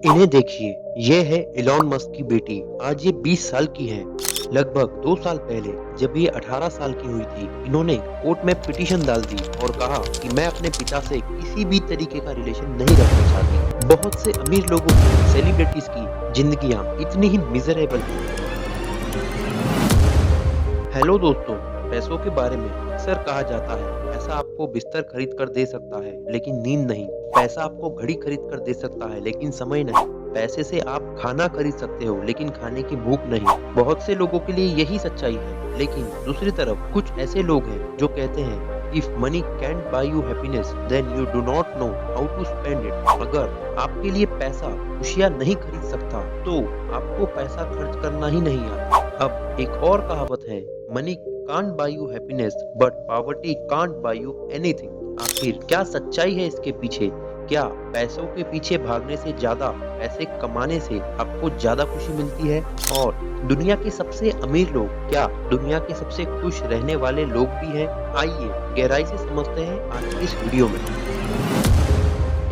इन्हें देखिए, ये है इलॉन मस्क की बेटी। आज ये 20 साल की है। लगभग 2 साल पहले जब ये 18 साल की हुई थी, इन्होंने कोर्ट में पिटीशन डाल दी और कहा कि मैं अपने पिता से किसी भी तरीके का रिलेशन नहीं रखना चाहती। बहुत से अमीर लोगों की, सेलिब्रिटीज की जिंदगियां इतनी ही मिजरेबल हैं। हेलो दोस्तों, पैसों के बारे में अक्सर कहा जाता है पैसा आपको बिस्तर खरीद कर दे सकता है लेकिन नींद नहीं। पैसा आपको घड़ी खरीद कर दे सकता है लेकिन समय नहीं। पैसे से आप खाना खरीद सकते हो लेकिन खाने की भूख नहीं। बहुत से लोगों के लिए यही सच्चाई है, लेकिन दूसरी तरफ कुछ ऐसे लोग हैं जो कहते हैं if money can't buy you happiness then you do not know how to spend it. अगर आपके लिए पैसा खुशियां नहीं खरीद सकता तो आपको पैसा खर्च करना ही नहीं आता। अब एक और कहावत है, money can't buy you happiness but poverty can't buy you anything. आखिर क्या सच्चाई है इसके पीछे? क्या पैसों के पीछे भागने से ज्यादा पैसे कमाने से आपको ज्यादा खुशी मिलती है? और दुनिया के सबसे अमीर लोग क्या दुनिया के सबसे खुश रहने वाले लोग भी हैं? आइए गहराई से समझते हैं आज की इस वीडियो में।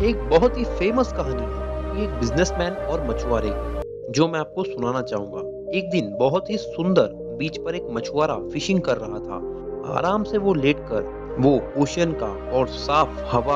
एक बहुत ही फेमस कहानी है, ये एक बिजनेसमैन और मछुआरे की, जो मैं आपको सुनाना चाहूंगा। एक दिन बहुत ही सुंदर बीच पर एक मछुआरा फिशिंग कर रहा था। आराम से वो लेटकर वो ओशन का और साफ हवा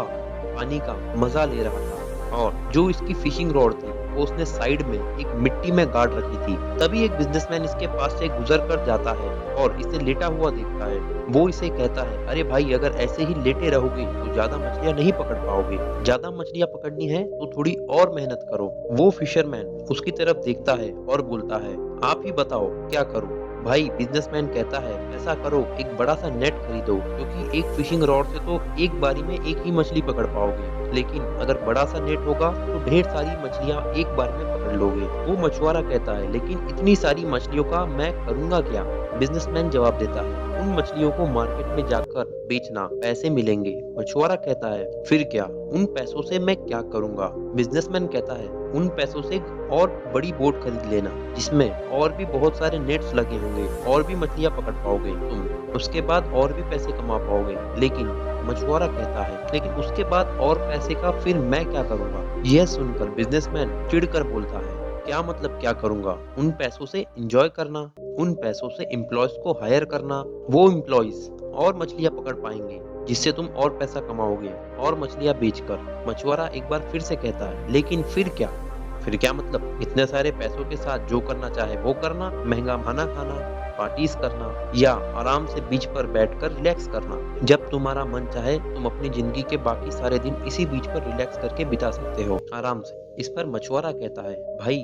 पानी का मजा ले रहा था। और जो इसकी फिशिंग रॉड थी वो उसने साइड में एक मिट्टी में गाड़ रखी थी। तभी एक बिजनेसमैन इसके पास से गुजर कर जाता है और इसे लेटा हुआ देखता है। वो इसे कहता है, अरे भाई, अगर ऐसे ही लेटे रहोगे तो ज्यादा मछलियां नहीं पकड़ पाओगे। ज्यादा मछलियां पकड़नी है तो थोड़ी और मेहनत करो। वो फिशरमैन उसकी तरफ देखता है और बोलता है, आप ही बताओ क्या करूं? भाई बिजनेसमैन कहता है, ऐसा करो, एक बड़ा सा नेट खरीदो, क्योंकि एक फिशिंग रॉड से तो एक बारी में एक ही मछली पकड़ पाओगे, लेकिन अगर बड़ा सा नेट होगा तो ढेर सारी मछलियां एक बार में पकड़ लोगे। वो मछुआरा कहता है, लेकिन इतनी सारी मछलियों का मैं करूंगा क्या? बिजनेसमैन जवाब देता है, उन मछलियों को मार्केट में जाकर बेचना, पैसे मिलेंगे। मछुआरा कहता है, फिर क्या? उन पैसों से मैं क्या करूंगा? बिजनेसमैन कहता है, उन पैसों से और बड़ी बोट खरीद लेना जिसमें और भी बहुत सारे नेट्स लगे होंगे और भी मछलियां पकड़ पाओगे तुम। उसके बाद और भी पैसे कमा पाओगे। लेकिन मछुआरा कहता है, लेकिन उसके बाद और पैसे का फिर मैं क्या करूंगा? यह सुनकर बिजनेसमैन चिढ़कर बोलता है, क्या मतलब क्या करूंगा? उन पैसों से एंजॉय करना, उन पैसों से एम्प्लॉयज को हायर करना। वो एम्प्लॉयज और मछलियां पकड़ पाएंगे जिससे तुम और पैसा कमाओगे और मछलियां बेचकर। मछुआरा एक बार फिर से कहता है, लेकिन फिर क्या? फिर क्या मतलब? इतने सारे पैसों के साथ जो करना चाहे वो करना, महंगा खाना खाना, पार्टीज करना, या आराम से बीच पर बैठकर रिलैक्स करना। जब तुम्हारा मन चाहे तुम अपनी जिंदगी के बाकी सारे दिन इसी बीच पर रिलैक्स करके बिता सकते हो आराम से। इस पर मछुआरा कहता है, भाई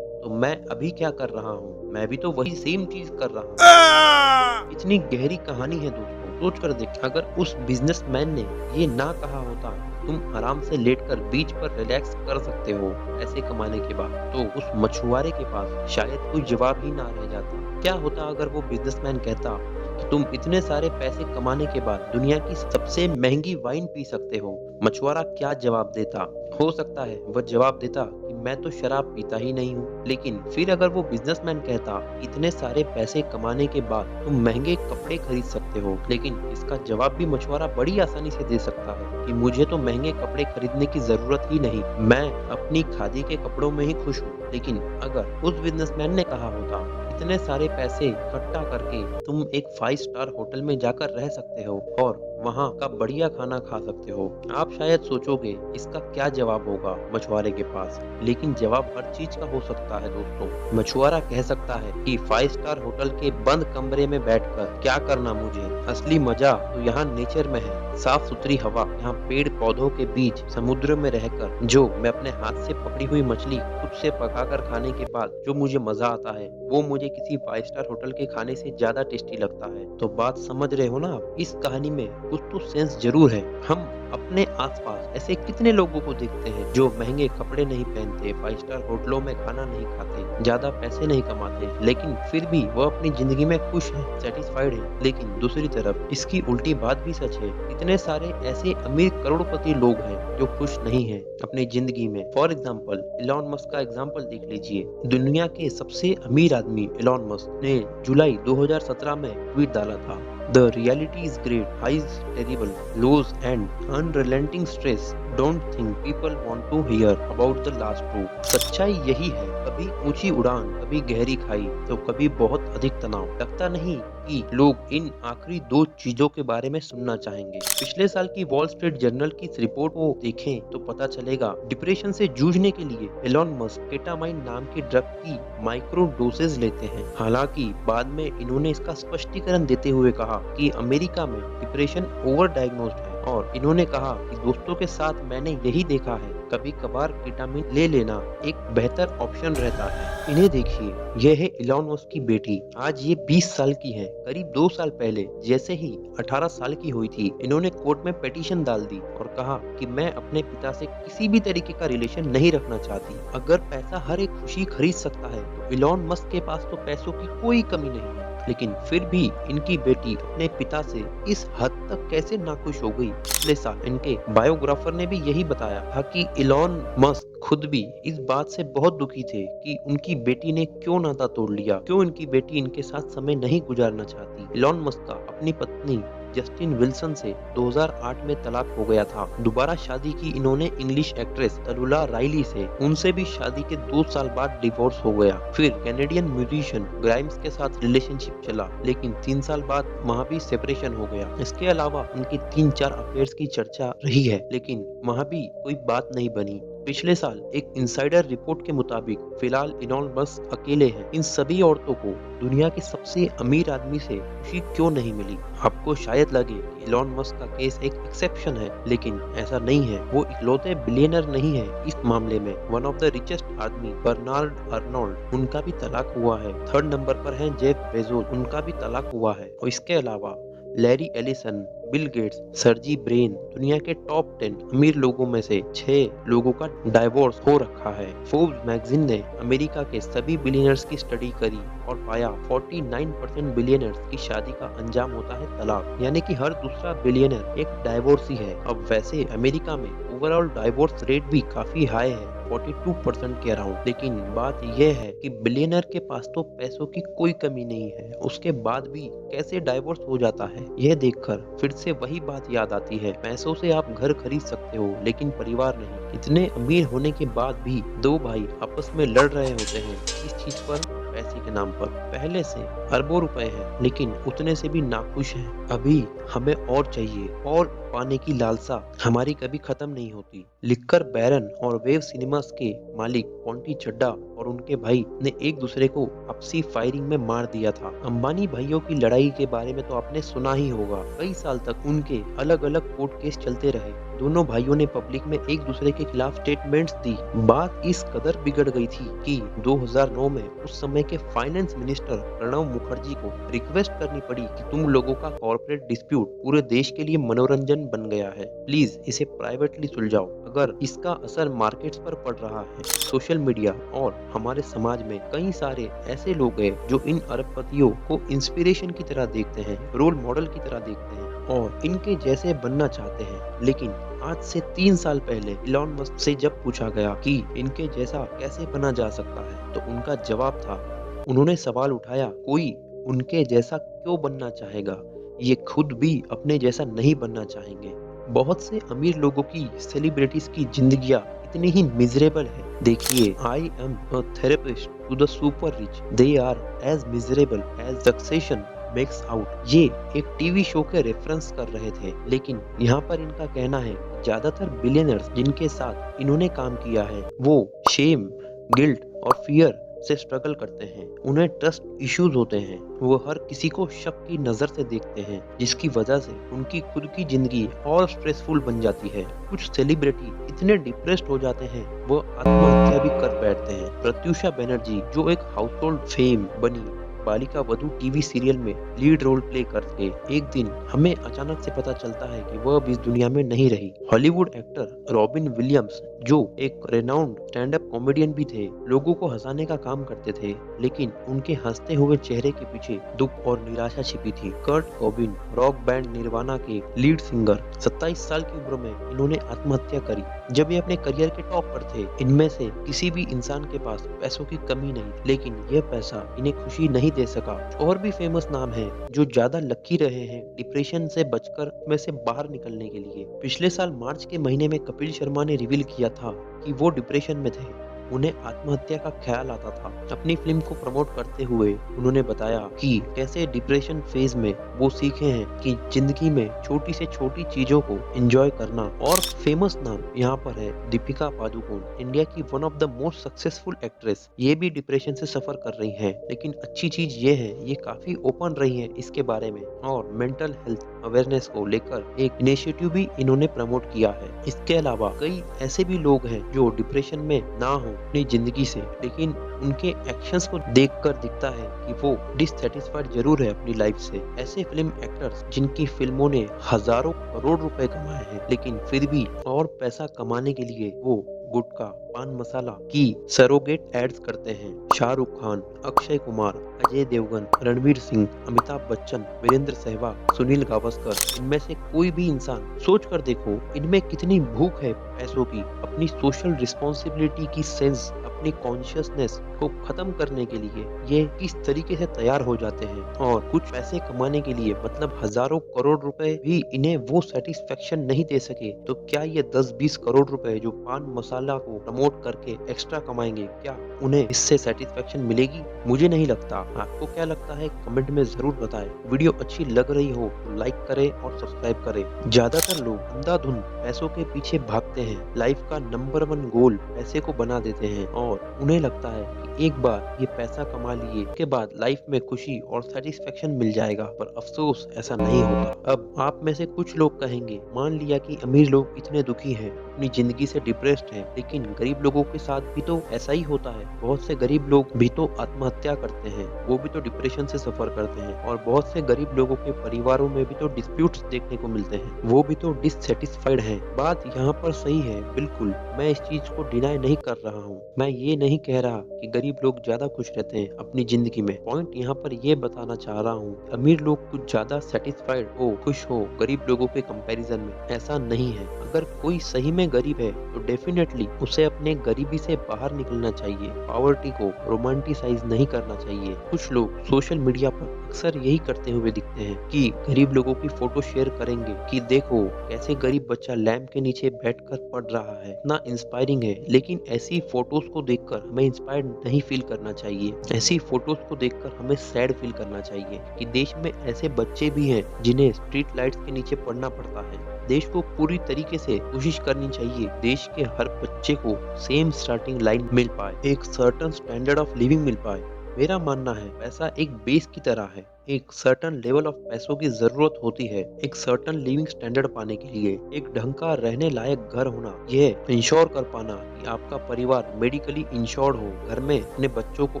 तो मैं अभी क्या कर रहा हूँ? मैं भी तो वही सेम चीज कर रहा हूँ। इतनी गहरी कहानी है दोस्तों, सोच कर देख, अगर उस बिजनेसमैन ने ये ना कहा होता तुम आराम से लेटकर बीच पर रिलैक्स कर सकते हो पैसे कमाने के बाद, तो उस मछुआरे के पास शायद कोई जवाब ही ना रह जाता। क्या होता अगर वो बिजनेसमैन कहता कि तुम इतने सारे पैसे कमाने के बाद दुनिया की सबसे महंगी वाइन पी सकते हो? मछुआरा क्या जवाब देता? हो सकता है वह जवाब देता कि मैं तो शराब पीता ही नहीं हूँ। लेकिन फिर अगर वो बिजनेसमैन कहता इतने सारे पैसे कमाने के बाद तुम महंगे कपड़े खरीद सकते हो, लेकिन इसका जवाब भी मछुआरा बड़ी आसानी से दे सकता है कि मुझे तो महंगे कपड़े खरीदने की जरूरत ही नहीं, मैं अपनी खादी के कपड़ों में ही खुश हूँ। लेकिन अगर उस बिजनेसमैन ने कहा होता इतने सारे पैसे इकट्ठा करके तुम एक 5 स्टार होटल में जाकर रह सकते हो और वहाँ का बढ़िया खाना खा सकते हो, आप शायद सोचोगे इसका क्या जवाब होगा मछुआरे के पास। लेकिन जवाब हर चीज का हो सकता है दोस्तों। मछुआरा कह सकता है कि 5 स्टार होटल के बंद कमरे में बैठकर क्या करना मुझे, असली मजा तो यहाँ नेचर में है। साफ सुथरी हवा, यहाँ पेड़ पौधों के बीच, समुद्र में रहकर जो मैं अपने हाथ से पकड़ी हुई मछली खुद से पकाकर खाने के बाद जो मुझे मजा आता है, वो मुझे किसी 5 स्टार होटल के खाने से ज्यादा टेस्टी लगता है। तो बात समझ रहे हो ना आप? इस कहानी में कुछ तो सेंस जरूर है। हम अपने आसपास ऐसे कितने लोगों को देखते हैं जो महंगे कपड़े नहीं पहनते, 5 स्टार होटलों में खाना नहीं खाते, ज्यादा पैसे नहीं कमाते, लेकिन फिर भी वह अपनी जिंदगी में खुश है, सेटिस्फाइड है। लेकिन दूसरी तरफ इसकी उल्टी बात भी सच है। इतने सारे ऐसे अमीर करोड़पति लोग हैं जो खुश नहीं है अपनी जिंदगी में। फॉर एग्जाम्पल इलॉन मस्क का एग्जाम्पल देख लीजिए। दुनिया के सबसे अमीर आदमी इलॉन मस्क ने जुलाई 2017 में ट्वीट डाला था, The reality is great, highs terrible, lows and unrelenting stress, don't think people want to hear about the last two. सच्चाई यही है, कभी ऊंची उड़ान, कभी गहरी खाई, तो कभी बहुत अधिक तनाव। लगता नहीं कि लोग इन आखिरी दो चीजों के बारे में सुनना चाहेंगे। पिछले साल की वॉल स्ट्रीट जर्नल की इस रिपोर्ट को देखें तो पता चलेगा डिप्रेशन से जूझने के लिए एलोन मस्क केटामाइन नाम के ड्रग की माइक्रो डोसेज लेते हैं। हालांकि बाद में इन्होंने इसका स्पष्टीकरण देते हुए कहा कि अमेरिका में डिप्रेशन ओवर डायग्नोस्ड है, और इन्होंने कहा कि दोस्तों के साथ मैंने यही देखा है, कभी कभार विटामिन ले लेना एक बेहतर ऑप्शन रहता है। इन्हें देखिए, यह है इलॉन मस्क की बेटी। आज ये 20 साल की है। करीब 2 साल पहले जैसे ही 18 साल की हुई थी, इन्होंने कोर्ट में पिटीशन डाल दी और कहा कि मैं अपने पिता से किसी भी तरीके का रिलेशन नहीं रखना चाहती। अगर पैसा हर एक खुशी खरीद सकता है तो इलॉन मस्क के पास तो पैसों की कोई कमी नहीं है। लेकिन फिर भी इनकी बेटी अपने पिता से इस हद तक कैसे नाखुश हो गई। पिछले साल इनके बायोग्राफर ने भी यही बताया था कि इलॉन मस्क खुद भी इस बात से बहुत दुखी थे कि उनकी बेटी ने क्यों नाता तोड़ लिया, क्यों इनकी बेटी इनके साथ समय नहीं गुजारना चाहती। इलॉन मस्क का अपनी पत्नी जस्टिन विल्सन से 2008 में तलाक हो गया था। दोबारा शादी की इन्होंने इंग्लिश एक्ट्रेस तलुला राइली से। उनसे भी शादी के 2 साल बाद डिवोर्स हो गया। फिर कैनेडियन म्यूजिशियन ग्राइम्स के साथ रिलेशनशिप चला, लेकिन 3 साल बाद वहाँ भी सेपरेशन हो गया। इसके अलावा उनकी 3-4 अफेयर्स की चर्चा रही है, लेकिन वहाँ भी कोई बात नहीं बनी। पिछले साल एक इनसाइडर रिपोर्ट के मुताबिक फिलहाल इलॉन मस्क अकेले हैं। इन सभी औरतों को दुनिया के सबसे अमीर आदमी से खुशी क्यों नहीं मिली। आपको शायद लगे कि इलॉन मस्क का केस एक एक्सेप्शन है, लेकिन ऐसा नहीं है। वो इकलौते बिलियनर नहीं है इस मामले में। वन ऑफ द रिचेस्ट आदमी बर्नार्ड अर्नोल्ड, उनका भी तलाक हुआ है। 3rd नंबर पर है जेफ बेजोस, उनका भी तलाक हुआ है। और इसके अलावा Larry Ellison, Bill Gates, Sergey Brin, दुनिया के टॉप 10 अमीर लोगों में से 6 लोगों का डाइवोर्स हो रखा है। फोर्ब्स मैगजीन ने अमेरिका के सभी बिलियनर्स की स्टडी करी और पाया 49% बिलियनर्स की शादी का अंजाम होता है तलाक, यानी कि हर दूसरा बिलियनर एक डाइवोर्सी है। अब वैसे अमेरिका में ओवरऑल डाइवोर्स रेट भी काफी हाई है, 42% के अराउंड। लेकिन बात यह है कि बिलियनर के पास तो पैसों की कोई कमी नहीं है, उसके बाद भी कैसे डाइवोर्स हो जाता है। यह देखकर फिर से वही बात याद आती है, पैसों से आप घर खरीद सकते हो लेकिन परिवार नहीं। इतने अमीर होने के बाद भी 2 भाई आपस में लड़ रहे होते हैं इस चीज पर, पैसे के नाम पर। पहले से अरबों रुपए हैं, लेकिन उतने से भी नाखुश हैं। अभी हमें और चाहिए, और पाने की लालसा हमारी कभी खत्म नहीं होती। लिक्कर बैरन और वेव सिनेमास के मालिक पोंटी चड्डा और उनके भाई ने एक दूसरे को आपसी फायरिंग में मार दिया था। अंबानी भाइयों की लड़ाई के बारे में तो आपने सुना ही होगा। कई साल तक उनके अलग अलग कोर्ट केस चलते रहे। दोनों भाइयों ने पब्लिक में एक दूसरे के खिलाफ स्टेटमेंट्स दी। बात इस कदर बिगड़ गई थी कि 2009 में उस समय के फाइनेंस मिनिस्टर प्रणब मुखर्जी को रिक्वेस्ट करनी पड़ी कि तुम लोगों का कॉर्पोरेट डिस्प्यूट पूरे देश के लिए मनोरंजन बन गया है, प्लीज इसे प्राइवेटली सुलझाओ। अगर इसका असर मार्केट्स पर पड़ रहा है, सोशल मीडिया और हमारे समाज में कई सारे ऐसे लोग हैं जो इन अरबपतियों को इंस्पिरेशन की तरह देखते हैं, रोल मॉडल की तरह देखते हैं और इनके जैसे बनना चाहते हैं। लेकिन आज से 3 साल पहले इलॉन मस्क से जब पूछा गया कि इनके जैसा कैसे बना जा सकता है, तो उनका जवाब था, उन्होंने सवाल उठाया, कोई उनके जैसा क्यों बनना चाहेगा, ये खुद भी अपने जैसा नहीं बनना चाहेंगे। बहुत से अमीर लोगों की, सेलिब्रिटीज की जिंदगियां इतनी ही मिजरेबल है। देखिए, I am a therapist to the super rich, they are as miserable as Succession makes out. ये एक टीवी शो के रेफरेंस कर रहे थे, लेकिन यहाँ पर इनका कहना है ज्यादातर बिलियनर्स जिनके साथ इन्होंने काम किया है वो शेम, गिल्ट और फियर से स्ट्रगल करते हैं। उन्हें ट्रस्ट इश्यूज होते हैं, वो हर किसी को शक की नजर से देखते हैं, जिसकी वजह से उनकी खुद की जिंदगी और स्ट्रेसफुल बन जाती है। कुछ सेलिब्रिटी इतने डिप्रेस्ड हो जाते हैं वो आत्महत्या भी कर बैठते हैं। प्रत्युषा बनर्जी जो एक हाउसहोल्ड फेम बनी, बालिका वधू टीवी सीरियल में लीड रोल प्ले करके एक दिन हमें अचानक से पता चलता है कि वह अब इस दुनिया में नहीं रही। हॉलीवुड एक्टर रॉबिन विलियम्स जो एक रेनाउंड स्टैंड अप कॉमेडियन भी थे, लोगों को हंसाने का काम करते थे, लेकिन उनके हंसते हुए चेहरे के पीछे दुख और निराशा छिपी थी। कर्ट कोबिन, रॉक बैंड निर्वाणा के लीड सिंगर, 27 साल की उम्र में इन्होंने आत्महत्या करी जब ये अपने करियर के टॉप पर थे। इनमें से किसी भी इंसान के पास पैसों की कमी नहीं, लेकिन यह पैसा इन्हें खुशी नहीं दे सका। और भी फेमस नाम हैं जो ज्यादा लकी रहे हैं डिप्रेशन से बचकर में से बाहर निकलने के लिए। पिछले साल मार्च के महीने में कपिल शर्मा ने रिवील किया था कि वो डिप्रेशन में थे, उन्हें आत्महत्या का ख्याल आता था। अपनी फिल्म को प्रमोट करते हुए उन्होंने बताया कि कैसे डिप्रेशन फेज में वो सीखे हैं कि जिंदगी में छोटी से छोटी चीजों को एंजॉय करना। और फेमस नाम यहाँ पर है दीपिका पादुकोण, इंडिया की one of the most successful actress. ये भी डिप्रेशन से सफर कर रही हैं, लेकिन अच्छी चीज ये है ये काफी ओपन रही है इसके बारे में और मेंटल हेल्थ अवेयरनेस को लेकर एक इनिशिएटिव भी इन्होंने प्रमोट किया है। इसके अलावा कई ऐसे भी लोग हैं जो डिप्रेशन में ना हो अपनी जिंदगी से, लेकिन उनके एक्शंस को देखकर दिखता है कि वो डिससैटिस्फाइड जरूर है अपनी लाइफ से। ऐसे फिल्म एक्टर्स जिनकी फिल्मों ने हजारों करोड़ रुपए कमाए हैं, लेकिन फिर भी और पैसा कमाने के लिए वो गुटखा, पान मसाला की सरोगेट एड्स करते हैं। शाहरुख खान, अक्षय कुमार, अजय देवगन, रणवीर सिंह, अमिताभ बच्चन, वीरेंद्र सहवाग, सुनील गावस्कर, इनमें से कोई भी इंसान सोच कर देखो इनमें कितनी भूख है पैसों की, अपनी सोशल रिस्पॉन्सिबिलिटी की सेंस, अपनी कॉन्शियसनेस को खत्म करने के लिए ये किस तरीके से तैयार हो जाते हैं। और कुछ पैसे कमाने के लिए मतलब हजारों करोड़ रुपए भी इन्हें वो सेटिस्फेक्शन नहीं दे सके, तो क्या ये 10-20 करोड़ रुपए जो पान मसाला को प्रमोट करके एक्स्ट्रा कमाएंगे, क्या उन्हें इससे सेटिस्फेक्शन मिलेगी? मुझे नहीं लगता। आपको क्या लगता है कमेंट में जरूर बताएं। वीडियो अच्छी लग रही हो तो लाइक करें और सब्सक्राइब करें। ज्यादातर लोग अंधाधुंध पैसों के पीछे भागते हैं, लाइफ का नंबर 1 गोल पैसे को बना देते हैं और उन्हें लगता है कि एक बार ये पैसा कमा लिए के बाद लाइफ में खुशी और सेटिस्फेक्शन मिल जाएगा, पर अफसोस ऐसा नहीं होता। अब आप में से कुछ लोग कहेंगे, मान लिया कि अमीर लोग इतने दुखी हैं, अपनी जिंदगी से डिप्रेस्ड हैं, लेकिन गरीब लोगों के साथ भी तो ऐसा ही होता है। बहुत से गरीब लोग भी तो आत्महत्या करते हैं, वो भी तो डिप्रेशन से सफर करते हैं। और बहुत से गरीब लोगों के परिवारों में भी तो डिस्प्यूट्स देखने को मिलते हैं, वो भी तो डिससैटिस्फाइड हैं। बात यहाँ पर सही है, बिल्कुल, मैं इस चीज को डिनाई नहीं कर रहा हूँ। मैं ये नहीं कह रहा कि गरीब लोग ज्यादा खुश रहते हैं अपनी जिंदगी में। पॉइंट यहाँ पर ये बताना चाह रहा हूँ, अमीर लोग कुछ ज्यादा सेटिस्फाइड हो, खुश हो गरीब लोगों के कंपैरिजन में, ऐसा नहीं है। अगर कोई सही में गरीब है तो डेफिनेटली उसे अपने गरीबी से बाहर निकलना चाहिए, पॉवर्टी को रोमांटिसाइज नहीं करना चाहिए। कुछ लोग सोशल मीडिया पर अक्सर यही करते हुए दिखते हैं कि गरीब लोगों की फोटो शेयर करेंगे कि देखो कैसे गरीब बच्चा लैंप के नीचे बैठकर पढ़ रहा है, इतना इंस्पायरिंग है। लेकिन ऐसी फोटोज को देखकर हमें इंस्पायर्ड नहीं फील करना चाहिए। ऐसी फोटोज को देखकर हमें सैड फील करना चाहिए कि देश में ऐसे बच्चे भी हैं जिन्हें स्ट्रीट लाइट्स के नीचे पढ़ना पड़ता है। देश को पूरी तरीके से कोशिश करनी चाहिए देश के हर बच्चे को सेम स्टार्टिंग लाइन मिल पाए, एक सर्टेन स्टैंडर्ड ऑफ लिविंग मिल पाए। मेरा मानना है पैसा एक बेस की तरह है, एक सर्टन लेवल ऑफ पैसों की जरूरत होती है एक सर्टन लिविंग स्टैंडर्ड पाने के लिए। एक ढंग का रहने लायक घर होना, यह इंश्योर कर पाना कि आपका परिवार मेडिकली इंश्योर्ड हो, घर में अपने बच्चों को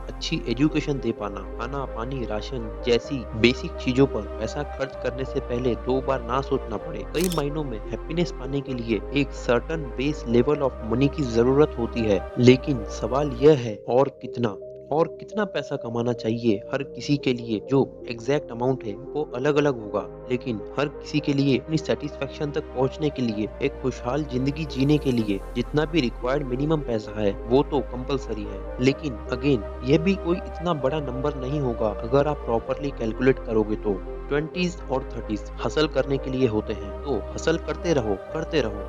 अच्छी एजुकेशन दे पाना, खाना पानी राशन जैसी बेसिक चीजों पर पैसा खर्च करने से पहले 2 बार ना सोचना पड़े। कई मायनों में हैप्पीनेस पाने के लिए एक certain base level of money की जरूरत होती है। लेकिन सवाल यह है और कितना पैसा कमाना चाहिए हर किसी के लिए, जो एग्जैक्ट अमाउंट है वो अलग अलग होगा, लेकिन हर किसी के लिए अपनी सेटिस्फेक्शन तक पहुंचने के लिए, एक खुशहाल जिंदगी जीने के लिए जितना भी रिक्वायर्ड मिनिमम पैसा है वो तो कंपलसरी है। लेकिन अगेन ये भी कोई इतना बड़ा नंबर नहीं होगा अगर आप प्रॉपरली कैलकुलेट करोगे तो। 20s और 30s हसल करने के लिए होते हैं, तो हसल करते रहो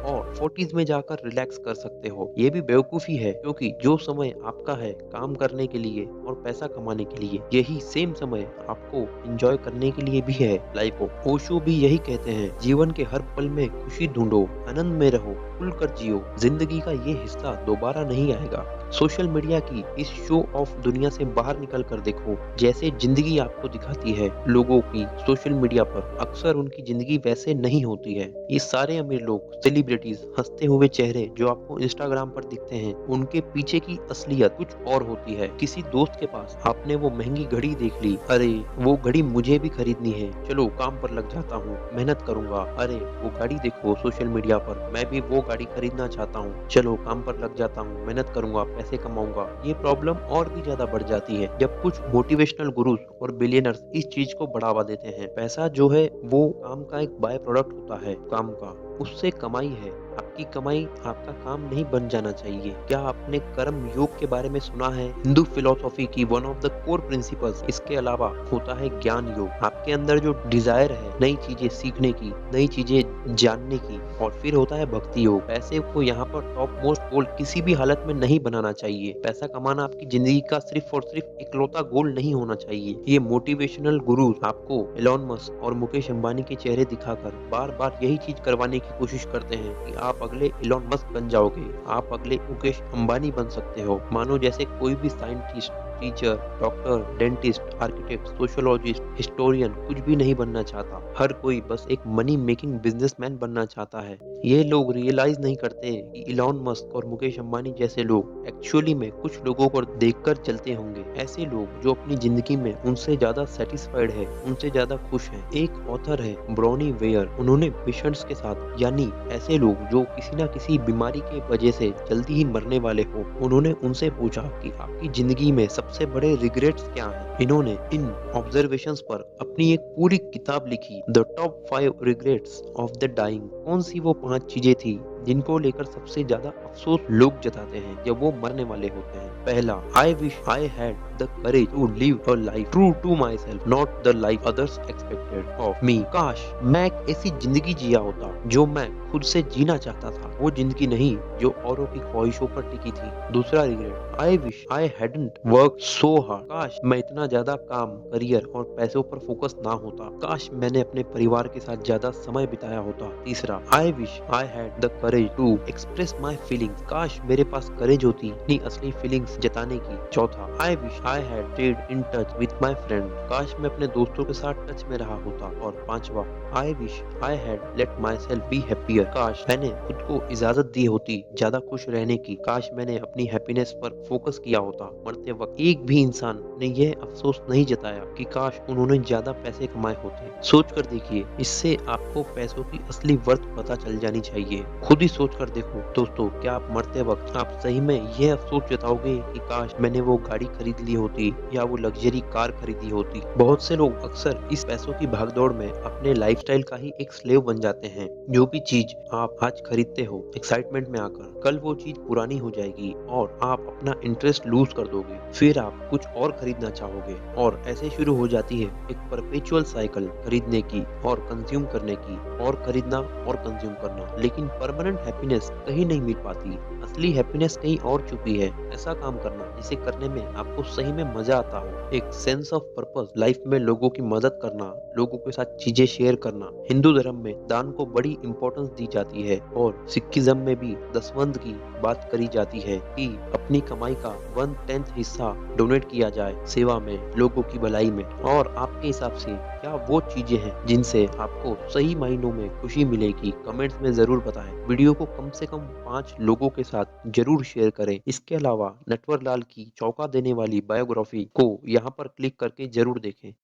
और 40s में जाकर रिलैक्स कर सकते हो। ये भी बेवकूफी है, क्योंकि जो समय आपका है काम करने के लिए और पैसा कमाने के लिए, यही सेम समय आपको एंजॉय करने के लिए भी है लाइफ को। ओशो भी यही कहते हैं, जीवन के हर पल में खुशी ढूंढो, आनंद में रहो, खुलकर जियो, जिंदगी का ये हिस्सा दोबारा नहीं आएगा। सोशल मीडिया की इस शो ऑफ दुनिया से बाहर निकल कर देखो, जैसे जिंदगी आपको दिखाती है लोगों की सोशल मीडिया पर, अक्सर उनकी जिंदगी वैसे नहीं होती है। ये सारे अमीर लोग, सेलिब्रिटीज, हंसते हुए चेहरे जो आपको इंस्टाग्राम पर दिखते हैं, उनके पीछे की असलियत कुछ और होती है। किसी दोस्त के पास आपने वो महंगी घड़ी देख ली, अरे वो घड़ी मुझे भी खरीदनी है, चलो काम पर लग जाता हूँ, मेहनत करूंगा। अरे वो गाड़ी देखो सोशल मीडिया पर, मैं भी वो गाड़ी खरीदना चाहता हूँ, चलो काम पर लग जाता हूँ, मेहनत करूंगा, पैसे कमाऊंगा। ये प्रॉब्लम और भी ज्यादा बढ़ जाती है जब कुछ मोटिवेशनल गुरुज और बिलियनर्स इस चीज को बढ़ावा देते हैं। पैसा जो है वो काम का एक बाय प्रोडक्ट होता है, काम का। उससे कमाई है। आपकी कमाई आपका काम नहीं बन जाना चाहिए। क्या आपने कर्म योग के बारे में सुना है? हिंदू फिलॉसफी की one of the core principles इसके अलावा होता है ज्ञान योग। आपके अंदर जो डिजायर है नई चीजें सीखने की, नई चीजें जानने की, और फिर होता है भक्ति योग। पैसे को यहाँ पर टॉप मोस्ट गोल किसी भी हालत में नहीं बनाना चाहिए। पैसा कमाना आपकी जिंदगी का सिर्फ और सिर्फ इकलौता गोल नहीं होना चाहिए। ये मोटिवेशनल गुरु आपको एलोन मस्क और मुकेश अंबानी के चेहरे दिखाकर बार बार यही चीज करवाने की कोशिश करते हैं कि आप अगले एलोन मस्क बन जाओगे, आप अगले मुकेश अंबानी बन सकते हो। मानो जैसे कोई भी scientist, teacher, doctor, dentist, architect, sociologist, historian कुछ भी नहीं बनना चाहता। हर कोई बस एक मनी मेकिंग बिजनेसमैन बनना चाहता है। ये लोग रियलाइज नहीं करते कि इलॉन मस्क और मुकेश अंबानी जैसे लोग एक्चुअली में कुछ लोगों को देखकर चलते होंगे। ऐसे लोग जो अपनी जिंदगी में उनसे ज्यादा सेटिस्फाइड है, उनसे ज्यादा खुश है। एक ऑथर है ब्रॉनी वेयर, उन्होंने पेशेंट्स के साथ, यानी ऐसे लोग जो किसी ना किसी बीमारी के वजह से जल्दी ही मरने वाले हो, उन्होंने उनसे पूछा कि आपकी जिंदगी में सबसे बड़े रिग्रेट्स क्या हैं। इन्होंने इन ऑब्जर्वेशंस पर अपनी एक पूरी किताब लिखी, the top 5 regrets of the dying. कौन सी वो 5 चीजें थी जिनको लेकर सबसे ज्यादा अफसोस लोग जताते हैं जब वो मरने वाले होते हैं। पहला, I wish I had the courage to live a life true to myself, not the life others expected of me. काश मैं एक ऐसी जिंदगी जिया होता जो मैं खुद से जीना चाहता था, वो जिंदगी नहीं जो औरों की ख्वाहिशों पर टिकी थी। दूसरा regret, I wish I hadn't work so hard. काश मैं इतना ज्यादा काम, करियर और पैसों पर फोकस ना होता। काश मैंने अपने परिवार के साथ ज्यादा समय बिताया होता। तीसरा, I wish I had the courage to express my feelings. काश मेरे पास करेज होती अपनी असली फीलिंग्स जताने की। चौथा, आई wish I had stayed in touch with my friend. काश मैं अपने दोस्तों के साथ टच में रहा होता। और पांचवा, आई wish I had let my self be happier. काश मैंने खुद को इजाजत दी होती ज्यादा खुश रहने की। काश मैंने अपनी हैप्पीनेस पर फोकस किया होता। मरते वक्त एक भी इंसान ने यह अफसोस नहीं जताया कि काश उन्होंने ज्यादा पैसे कमाए होते। सोच कर देखिए, इससे आपको पैसों की असली वर्थ पता चल जानी चाहिए। खुद ही सोच कर देखो दोस्तों, क्या आप मरते वक्त आप सही में यह अफसोस जताओगे कि काश मैंने वो गाड़ी खरीद ली होती या वो लग्जरी कार खरीदी होती। बहुत से लोग अक्सर इस पैसों की भागदौड़ में अपने लाइफस्टाइल का ही एक स्लेव बन जाते हैं। जो भी चीज आप आज खरीदते हो एक्साइटमेंट में आकर, कल वो चीज पुरानी हो जाएगी और आप अपना इंटरेस्ट लूज कर दोगे। फिर आप कुछ और खरीदना चाहोगे और ऐसे शुरू हो जाती है एक परपेचुअल साइकिल, खरीदने की और कंज्यूम करने की, और खरीदना और कंज्यूम करना। लेकिन परमानेंट हैप्पीनेस कहीं नहीं मिल पाती। असली हैप्पीनेस कहीं और छुपी है। ऐसा काम करना जिसे करने में आपको सही में मजा आता हो, एक सेंस ऑफ पर्पस, लाइफ में लोगों की मदद करना, लोगों के साथ चीजें शेयर करना। हिंदू धर्म में दान को बड़ी इंपॉर्टेंस दी जाती है और सिखिज्म में भी दसवंध की बात करी जाती है कि अपनी कमाई का 1/10 हिस्सा डोनेट किया जाए सेवा में, लोगों की भलाई में। और आपके हिसाब से क्या वो चीजें हैं जिनसे आपको सही मायनों में खुशी मिलेगी? कमेंट्स में जरूर बताएं। वीडियो को कम से कम 5 लोगों के साथ जरूर शेयर करें। इसके अलावा नटवर लाल की चौंका देने वाली बायोग्राफी को यहाँ पर क्लिक करके जरूर देखें।